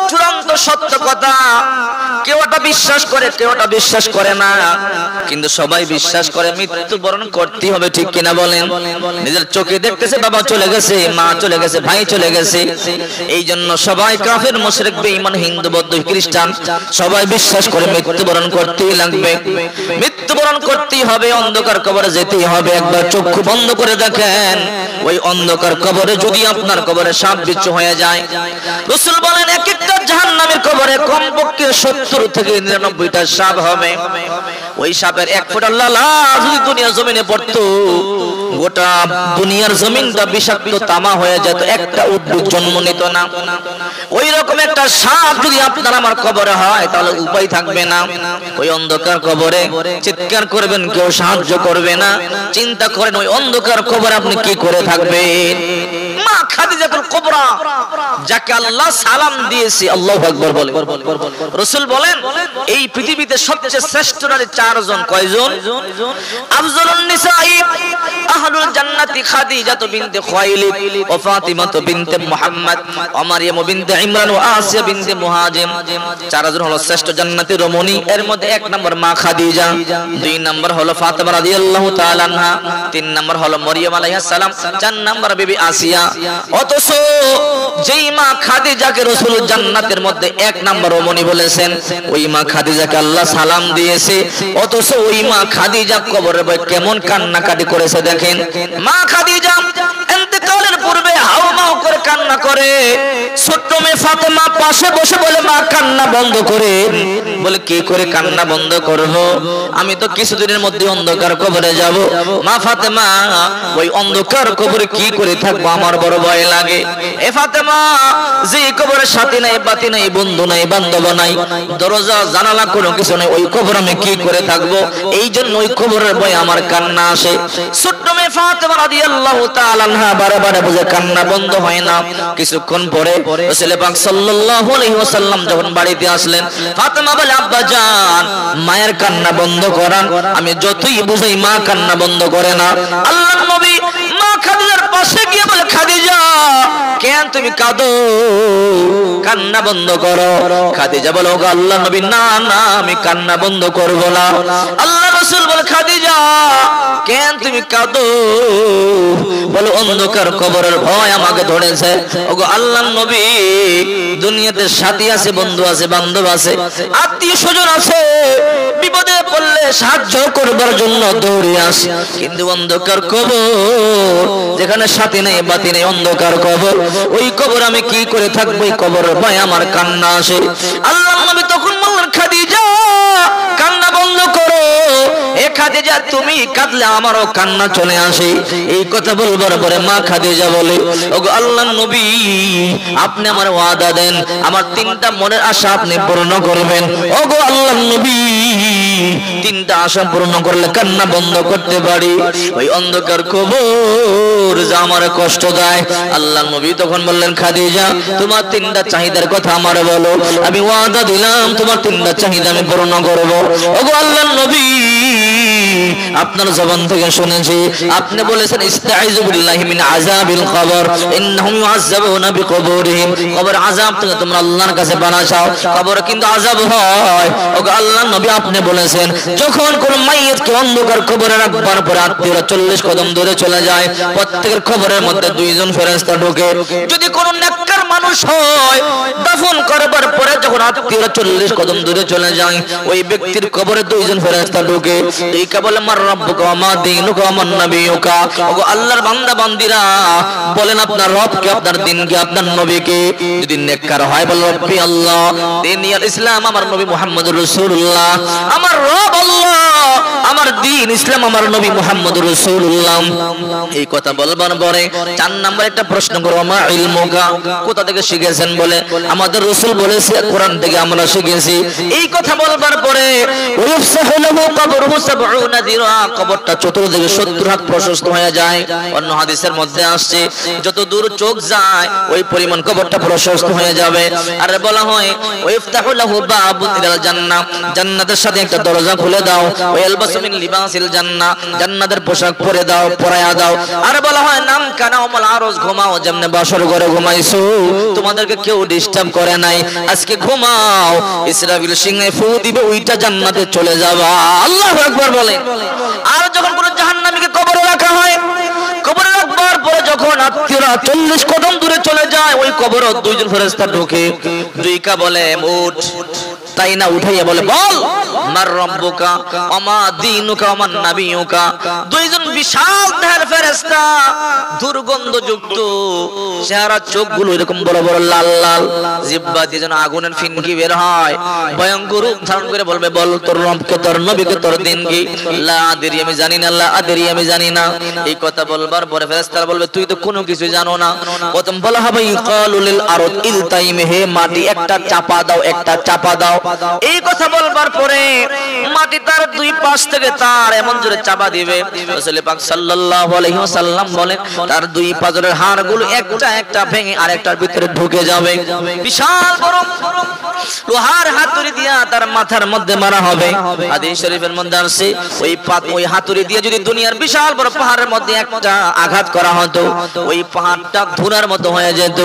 চূড়ান্ত সত্য কথা। কেউ এটা বিশ্বাস করে, কেউ এটা বিশ্বাস করে না, কিন্তু সবাই বিশ্বাস করে মৃত্যুবরণ করতে হবে, ঠিক কিনা বলেন? নিজের চোখে দেখতেছে বাবা চলে গেছে, মা চলে গেছে, ভাই চলে গেছে, এই জন্য সবাই কাফের, মুশরিক, বেঈমান, হিন্দু, বৌদ্ধ, খ্রিস্টান সবাই বিশ্বাস করে মৃত্যুবরণ করতেই লাগবে, মৃত্যুবরণ করতেই হবে, অন্ধকার কবরে যেতেই হবে। একবার চক্ষু বন্ধ করে দেখেন, ওই অন্ধকার কবরে যদি আপনার কবরে সাপ বিচ্ছু হয়ে যায়, রাসূল বলেন এক একটা জাহান্নামের কবরে কমপক্ষে 70 থেকে 99টা সাপ হবে। ওই সাপের এক ফোঁটা লালা যদি দুনিয়ার জমিনে পড়তো, গোটা দুনিয়ার জমিনটা বিষাক্ত তামা হয়ে যেত, একটা উদ্ভিদ জন্ম নিত না। ওই রকম একটা সাপ যদি আপনার আমার কবরে হয়, তাহলে উপায় থাকবে না। ওই অন্ধকার কবরে চিৎকার করবেন, কেউ সাহায্য করবে না। চিন্তা করেন ওই অন্ধকার কবরে আপনি কি করে থাকবেন? মা খাদিজাতুল কুবরা, যাকে আল্লাহ সালাম দিয়েছে, আল্লাহু আকবার বলে। রাসূল বলেন এই পৃথিবীতে সবচেয়ে শ্রেষ্ঠ নারী 4 জন। কয়জন? আফজালুন নিসাই আহলুল জান্নাতি খাদিজাতু বিনতে খুয়াইলিদ ও ফাতিমাতু বিনতে মুহাম্মদ ও মারইয়াম বিনতে ইমরান ও আসিয়া বিনতে মুহাজিম। 4 জন হলো শ্রেষ্ঠ জান্নাতি রমণী। এর মধ্যে 1 নম্বর মা খাদিজা, 2 নম্বর হলো ফাতিমা রাদিয়াল্লাহু তাআলা আনহা, 3 নম্বর হলো মরিয়ম আলাইহিস সালাম, 4 নম্বর বিবি আসিয়া। অথচ যেই মা খাদিজাকে রাসূল জান্নাতের মধ্যে 1 নম্বর রমণী বলেছেন, ওই মা খাদিজাকে আল্লাহ সালাম দিয়েছে, অথচ ওই মা খাদিজা কবরে বসে কেমন কান্নাকাটি করেছে দেখেন। মা খাদিজা ইন্তেকালের পূর্বে হাওমাও করে কান্না করে। ছোট্ট মেয়ে ফাতেমা পাশে বসে বলে, মা কান্না বন্ধ করে। বলে কি করে কান্না বন্ধ করব? আমি তো কিছুদিনের মধ্যে অন্ধকার কবরে যাব। মা ফাতেমা, ওই অন্ধকার কবরে কি করে থাকবো, আমার বড় ভয় লাগে। এ ফাতেমা, যে কবরে সাথী নাই, বাতি নাই, বন্ধু নাই, বান্ধব নাই, দরজা জানালা কোনো কিছু নাই, ওই কবর আমি কি করে থাকবো? এই জন্য ওই কবরের ভয় আমার কান্না আসে। ছোট্ট মেয়ে ফাতেমা রাদিয়াল্লাহু তাআলা আনহা বারে বুঝে কান্না বন্ধ হয় না। কিছুক্ষণ পরে রাসূল পাক সাল্লাল্লাহু আলাইহি ওয়াসাল্লাম যখন বাড়িতে আসলেন, ফাতেমা বলে, আব্বা জান, মায়ের কান্না বন্ধ করান। আমি যতই বুঝাই মা কান্না বন্ধ করে না। আল্লাহর নবী মা খাদিজার পাশে গিয়ে বলে, খাদিজা কেন তুমি কাঁদো? কান্না বন্ধ করো। খাদিজা বলে, ওগো আল্লাহর নবী, না না, আমি কান্না বন্ধ করব না। আল্লাহ রাসূল বলে, খাদিজা কেন তুমি কাঁদো? বলে, অন্ধকার কবরের ভয় আমাকে ধরেছে। ওগো আল্লাহর নবী, দুনিয়াতে সাথী আছে, বন্ধু আছে, বান্ধব আছে, আত্মীয় স্বজন আছে, বিপদে পড়লে সাহায্য করবার জন্য দৌড়ে আসে, কিন্তু অন্ধকার কবর, যেখানে সাথী নেই, বাতি নেই, অন্ধকার কবর, ওই কবর আমি কি করে থাকবো? এই কবরের ভয় আমার কান্না আসে। আল্লাহর নবী তখন বললেন, খাদিজা কান্না বন্ধ করো। এ খাদিজা, তুমি কাঁদলে আমারও কান্না চলে আসে। এই কথা বলবার পরে মা খাদিজা বলে, ওগো আল্লাহর নবী, আপনি আমার ওয়াদা দেন, আমার 3টা মনের আশা আপনি পূর্ণ করবেন। ওগো আল্লাহর নবী, 3টা আশা পূর্ণ করলে কান্না বন্ধ করতে পারি। ওই অন্ধকার কবর যা আমার কষ্ট দেয়। আল্লাহর নবী তখন বললেন, খাদিজা তোমার 3টা চাহিদার কথা আমার বলো, আমি ওয়াদা দিলাম তোমার 3টা চাহিদা আমি পূর্ণ করব। ওগো আল্লাহর নবী, আপনার জবান থেকে শুনেছি আপনি বলেছেন, ইস্তাইযু বিল্লাহি মিন আযাবিল কবর, ইন্নাহুম ইউআযাবুনা বিকবুরিহিম। কবর আযাব থেকে তোমরা আল্লাহর কাছে পানা চাও, কবরে কিন্তু আযাব হয়। ওগো আল্লাহর নবী, আপনি বলেছেন যখন কোন মাইয়িতকে অন্ধকার কবরে রাখবার পরে আত্মীয়রা 40 কদম দূরে চলে যায়, প্রত্যেকের কবরের মধ্যে 2 জন ফেরেশতা ঢোকে। যদি কোন নেককার মানুষ হয়, দাফন করবার পরে যখন আত্মীয়রা 40 কদম দূরে চলে যায়, ওই ব্যক্তির কবরে 2 জন ফেরেশতা ঢোকে। এই বলে, মার রব্বুকা ওয়া মা দীনুকা ওয়া মান নাবিয়ুকা। ওগো আল্লাহর বান্দা বান্দিরা, বলেন আপনার রবকে, আপনার দ্বীনকে, আপনার নবীকে। যদি নেককার হয়, বলে রব্বি আল্লাহ, দ্বীন আল ইসলাম, আমার নবী মুহাম্মদুর রাসূলুল্লাহ। আমার রব আল্লাহ, আমার দ্বীন ইসলাম, আমার নবী মুহাম্মদুর রাসূলুল্লাহ। এই কথা বলবার পরে 4 নম্বর একটা প্রশ্ন করো, মা ইলমুকা, কোথা থেকে শিখেছেন? বলে, আমাদের রাসূল বলেছে কোরআন কোরআন থেকে আমরা শিখেছি। এই কথা বলবার পরে ওয়াফসাহু লাহু কবরহু 70 দিরা, কবরটা চতুর্দিকে 70 হাত প্রশস্ত হয়ে যায়। অন্য হাদিসের মধ্যে আসছে যত দূর চোখ যায় ওই পরিমাণ কবরটা প্রশস্ত হয়ে যাবে। আর বলা হয় ওয়াফতাহু লাহু বাবুন ইলাল জান্নাহ, জান্নাতের সাথে একটা দরজা খুলে দাও। ওয়ালবাসু মিন লিবাসিল জান্নাহ, জান্নাতের পোশাক পরে দাও, পরায়া দাও। আর বলা হয় নাম কানা ওমাল আরজ, ঘুমাও যেমনে বাসর ঘরে ঘুমাইছো, তোমাদেরকে কেউ ডিস্টার্ব করে নাই, আজকে ঘুমাও, ইসরাফিল সিংহে ফু দিবে, ওইটা জান্নাতে চলে যাবা। আল্লাহু আকবার বলে। আর যখন কোন জাহান্নামীকে কবরে রাখা হয়, কবরে রাখবার পরে যখন আত্মীয়রা 40 কদম দূরে চলে যায়, ওই কবরে দুইজন ফেরেশতা ঢোকে। দুইকা বলে উঠ, তাই না উঠাইয়া বলে বল মার রব্বুকা ওমা দীনুকা ওমা নাবিয়ুকা। দুইজন বিশাল দেহের ফেরেশতা, দুর্গন্ধযুক্ত চেহারা, চোখগুলো এরকম বড় বড় লাল লাল, জিহ্বা দিয়ে যেন আগুনের ফিনকি বের হয়, ভয়ঙ্কর রূপ ধারণ করে বলবে বল তোর রবকে, তোর নবীকে, তোর দিন কি। লা আদরি, আমি জানি না। লা আদরি, আমি জানি না। এই কথা বলবার পরে ফেরেশতারা বলবে তুই তো কোনো কিছু জানো না। প্রথম বলা হবে ইকালু লিল আরদ ইলতাইম, হে মাটি একটা চাপা দাও, একটা চাপা দাও। এই কথা বলবার পরে মাটি তার দুই পাশ থেকে তার এমন জোরে চাপা দিবে, রাসূল পাক সাল্লাল্লাহু আলাইহি ওয়াসাল্লাম বলেন তার দুই পাজরের হাড়গুলো একটা একটা ভেঙে আরেকটার ভিতরে ঢুকে যাবে। বিশাল বড় লোহার হাতুড়ি দিয়া তার মাথার মধ্যে মারা হবে। হাদিস শরীফের মধ্যে আছে ওই হাতুড়ি দিয়ে যদি দুনিয়ার বিশাল বড় পাহাড়ের মধ্যে একটা আঘাত করা হতো, ওই পাহাড়টা ধুলার মতো হয়ে যেত।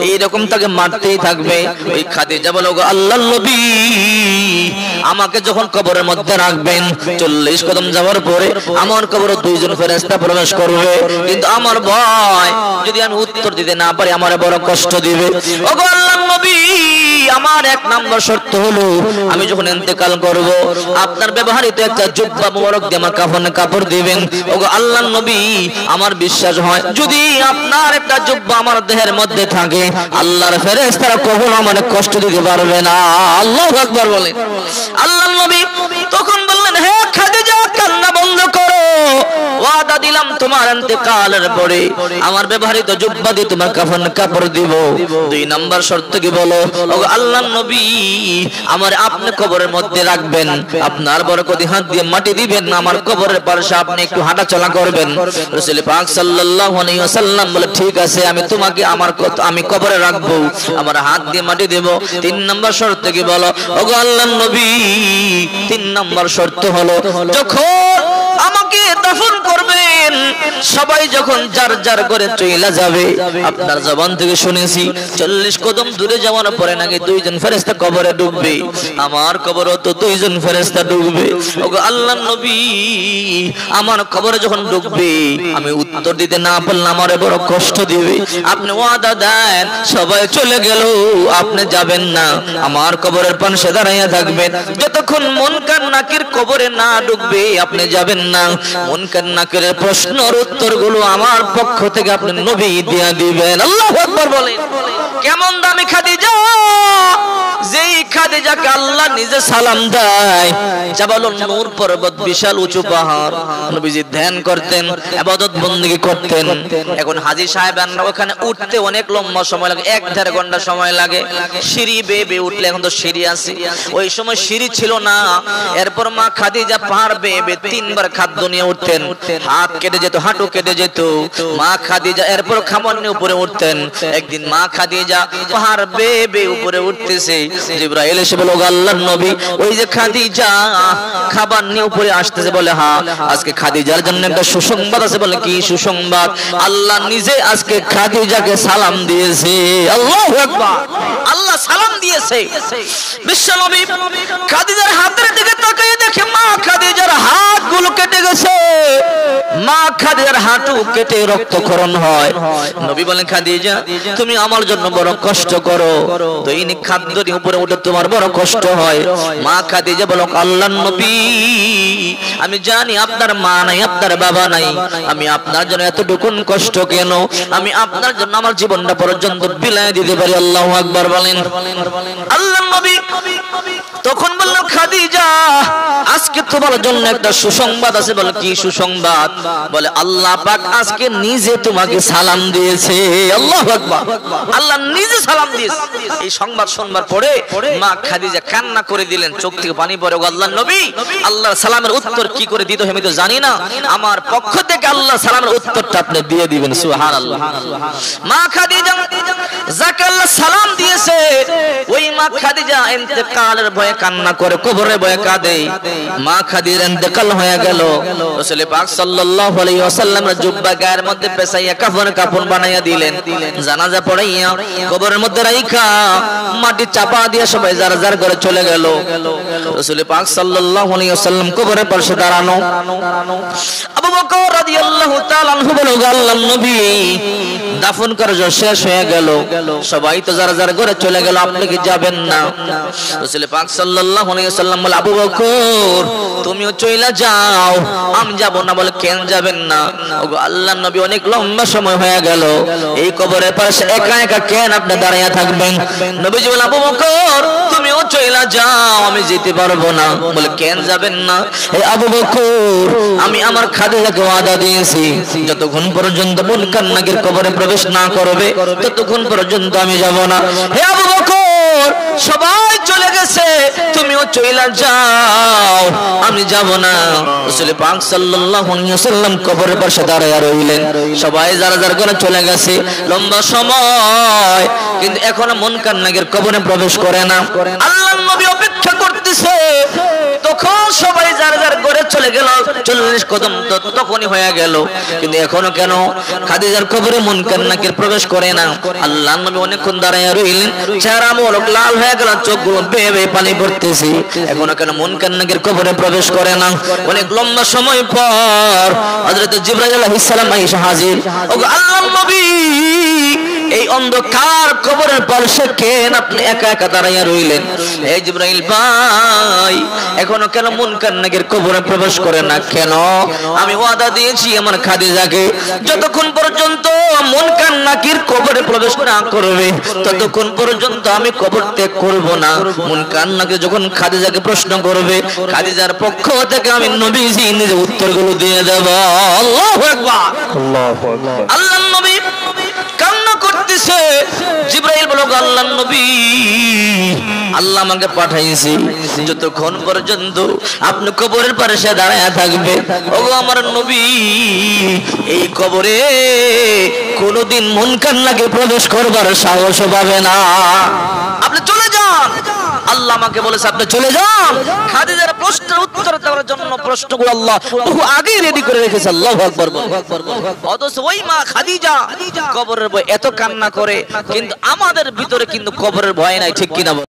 এইরকম তাকে মারতেই থাকবে। ওই খাদিজা বলে গো আল্লাহর নবী, আমাকে যখন কবরের মধ্যে রাখবেন 40 কদম যাওয়ার পরে আমার কবরে দুইজন ফেরেশতা প্রবেশ করবে, কিন্তু আমার ভয় যদি আমি উত্তর দিতে না পারি আমার বড় কষ্ট দিবে। ওগো আল্লাহর নবী, আমার এক নাম্বার শর্ত হলো আমি যখন ইন্তেকাল করব আপনার ব্যবহৃত একটা জুব্বা মোবারক দিয়ে আমার কাফনের কাপড় দিবেন। ওগো আল্লাহর নবী, আমার বিশ্বাস হয় যদি আপনার একটা জুব্বা আমার দেহের মধ্যে থাকে আল্লাহর ফেরেশতারা কখনো আমার কষ্ট দিতে পারবে না। আল্লাহু আকবার বলে। আল্লাহর নবী তখন বললেন হে খাদিজা, কান্না বন্ধ করো, ওয়াদা দিলাম তোমার ইন্তেকালের পরে আমার ব্যবহৃত জুব্বা দিয়ে তোমার কাফনের কাপড় দিব। দুই নাম্বার শর্ত কি বলো? ওগো আল্লাহর নবী, আমার আপনি কবরের মধ্যে রাখবেন, আপনার বরকতি হাত দিয়ে মাটি দিবেন, আমার কবরের পাশে আপনি একটু হাঁটাচলা করবেন। রাসূল পাক সাল্লাল্লাহু আলাইহি ওয়াসাল্লাম বলে ঠিক আছে, আমি তোমাকে আমি কবরে রাখবো, আমার হাত দিয়ে মাটি দেব। তিন নাম্বার শর্ত কি বলো? ওগো আল্লাহর নবী, তিন নাম্বার শর্ত হলো যখন আমাকে দাফন করবেন সবাই যখন যার যার করে চলে যাবে, আপনার জবান থেকে শুনেছি 40 কদম দূরে যাওয়ার পরে নাকি দুইজন ফেরেশতা কবরে ঢুকবে, আমার কবরে তো দুইজন ফেরেশতা ঢুকবে। ওগো আল্লাহর নবী, আমার কবরে যখন ঢুকবে আমি উত্তর দিতে না পারলে আমার বড় কষ্ট দিবে। আপনি ওয়াদা দেন সবাই চলে গেল আপনি যাবেন না, আমার কবরের পাশে দাঁড়াইয়া থাকবেন, যতক্ষণ মুনকার নাকির কবরে না ঢুকবে আপনি যাবেন না। মুনকার নাকিরের প্রশ্নের উত্তরগুলো আমার পক্ষ থেকে আপনি নবী দিয়া দিবেন। আল্লাহু আকবার বলেন। কেমন দামি খাদিজা, যেই খাদিজাকে আল্লাহ নিজে সালাম দেয়। জাবালুন নূর পর্বত, বিশাল উঁচু পাহাড়, নবীজি ধ্যান করতেন, ইবাদত বندگی করতেন। এখন হাজী সাহেবানরা ওখানে উঠতে অনেক লম্বা সময় লাগে, 1-1.5 ঘন্টা সময় লাগে। সিঁড়ি বেয়ে বেয়ে উঠলে, এখন তো সিঁড়ি আছে, ওই সময় সিঁড়ি ছিল না। এরপর মা খাদিজা পাহাড় বেয়ে বেয়ে 3 বার খাদ্য নিয়ে উঠতেন, হাত কেটে যেত, হাঁটু কেটে যেত। মা খাদিজা এরপর খাবার নিয়ে উপরে উঠতেন। একদিন মা খাদিজা পাহাড় বেয়ে বেয়ে উপরে উঠতেছে, জিবরাইল এসে বলল আল্লাহর নবী, ওই যে খাদিজা খাবার নিয়ে উপরে আসতেছে। বলে হ্যাঁ, আজকে খাদিজার জন্য একটা সুসংবাদ আছে। বলে কি সুসংবাদ? আল্লাহ নিজে আজকে খাদিজাকে সালাম দিয়েছে। আল্লাহু আকবার, আল্লাহ সালাম দিয়েছে। বিশ্বনবী খাদিজার হাতের দিকে তাকিয়ে দেখে মা খাদিজার হাতগুলো কেটে গেছে, মা খাদিজার হাঁটু কেটে রক্তক্ষরণ হয়। নবী বলেন খাদিজা, তুমি আমার জন্য বড় কষ্ট করো, দৈনিক খাদ্য নিয়ে উপরে উঠে তোমার বড় কষ্ট হয়। মা খাদিজা বলো আল্লাহর নবী, আমি জানি আপনার মা নাই, আপনার বাবা নাই, আমি আপনার জন্য এতটুকু কষ্ট কেন? আমি আপনার জন্য আমার জীবনটা পর্যন্ত বিলাই দিতে পারি। আল্লাহু আকবার বলেন। আল্লাহর নবী তখন বলল খাদিজা আজকে তোমার জন্য একটা সুসংবাদ আছে। বলে কি সুসংবাদ? বলে আল্লাহ পাক আজকে নিজে তোমাকে সালাম দিয়েছে। আল্লাহু আকবার, আল্লাহ নিজে সালাম দিয়েছে। এই সংবাদ শুনবার পরে মা খাদিজা কান্না করে দিলেন, চোখ থেকে পানি পড়ে। আল্লাহর নবী আল্লাহর সালামের উত্তর কি করে দিতে হয় আমি তো জানি না, আমার পক্ষ থেকে আল্লাহ সালামের উত্তরটা আপনি দিয়ে দিবেন। সুবহানাল্লাহ। মা খাদিজা যাকে আল্লাহ সালাম দিয়েছে ওই মা খাদিজা ইন্তেকালের ভয়ে কান্না করে, কবরের ভয়ে কাঁদে। মা খাদিজার ইন্তেকাল হয়ে গেল। রাসূল পাক সাল্লাল্লাহু আলাইহি ওয়াসাল্লামের জুব্বা গায়ের মধ্যে পেঁচাইয়া কাফন বানাইয়া দিলেন। জানাজা পড়াইয়া কবরের মধ্যে রাইখা মাটি চাপা দিয়ে সবাই যার যার ঘরে চলে গেল। রাসূল পাক সাল্লাল্লাহু আলাইহি ওয়াসাল্লাম কবরের পাশে দাঁড়ানো। আবু বকর রাদিয়াল্লাহু তাআলা আনহু বলে, আল্লাহর নবী দাফন কার্য শেষ হয়ে গেল, সবাই তো যার যার ঘরে চলে গেল, আপনি কি যাবেন না? রাসূল পাক সাল্লাল্লাহু আলাইহি ওয়াসাল্লাম বলে, আবু বকর তুমিও চইলা যাও, আমি যাব না। বলে কেন যাবেন না? ওগো আল্লাহর নবী অনেক লম্বা সময় হয়ে গেল, এই কবরের পাশে একা একা কেন আপনি দাঁড়িয়ে থাকবেন? নবীজি বলে, আবু বকর তুমিও চইলা যাও, আমি যেতে পারবো না। বলে কেন যাবেন না? হে আবু বকর আমি আমার খাদিজাকে ওয়াদা দিয়েছি যতক্ষণ পর্যন্ত মুনকার নাকির কবরে প্রবেশ না করবে ততক্ষণ পর্যন্ত আমি যাব না। হে আবু বকর সবাই চলে গেছে, তুমিও চইলা যাও, আমি যাব না। রাসূল পাক সাল্লাল্লাহু আলাইহি ওয়াসাল্লাম কবরের পাশে দাঁড়ায়া রইলেন। সবাই যার যার ঘরে চলে গেছে লম্বা সময়, কিন্তু এখনো মুনকার নাকির কবরে প্রবেশ করে না। আল্লাহর নবী অপেক্ষা করতেছে। তখন সবাই যার যার ঘরে চলে গেল, 40 কদম তখনই হয়ে গেল, কিন্তু এখনো কেন খাদিজার কবরে মুনকার নাকির প্রবেশ করে না? আল্লাহর নবী অনেকক্ষণ দাঁড়ায় রইলেন, চেহারা মোরক লাল হয়ে গেল, চোখগুলো বেয়ে বেয়ে পানি পড়তেছে, এখনো কেন মুনকার নাকির কবরে প্রবেশ করে না? অনেক লম্বা সময় পর হযরত জিবরাইল আলাইহিস সালাম এসে হাজির। ওগো আল্লাহর নবী এই অন্ধকার কবরের পাশে কেন আপনি একা একা দাঁড়াইয়া রইলেন? এই জিবরাইল ভাই এখনো কেন মুনকার নাকির কবরে প্রবেশ করে না কেন? আমি ওয়াদা দিয়েছি আমার খাদিজাকে যতক্ষণ পর্যন্ত মুনকার নাকির কবরে প্রবেশ না করবে ততক্ষণ পর্যন্ত আমি কবর ত্যাগ করব না। মুনকার নাকির যখন খাদিজাকে প্রশ্ন করবে খাদিজার পক্ষ থেকে আমি নবীজি নিজে উত্তরগুলো দিয়ে দেব। আল্লাহু আকবার, আল্লাহু আকবার। আল্লাহর নবী কান্না করতেছে। জিবরাইল বলল, আল্লাহর নবী আল্লাহ আমাকে পাঠাইছে যতক্ষণ পর্যন্ত আপনি কবরের পাশে দাঁড়ায় থাকবে। ওগো আমার নবী এই কবরে কোনদিন মুনকার নাকির প্রবেশ করবার সাহস পাবে না, আপনি চলে যান। আল্লাহ আমাকে বলেছে আপনি চলে যান। খাদিজার প্রশ্নের উত্তর দেওয়ার জন্য প্রশ্নগুলো আল্লাহ বহু আগে রেডি করে রেখেছে। আল্লাহু আকবার। অথচ ওই মা খাদিজা কবরের ভয় এত কান্না করে, কিন্তু আমাদের ভিতরে কিন্তু কবরের ভয় নাই, ঠিক কিনা?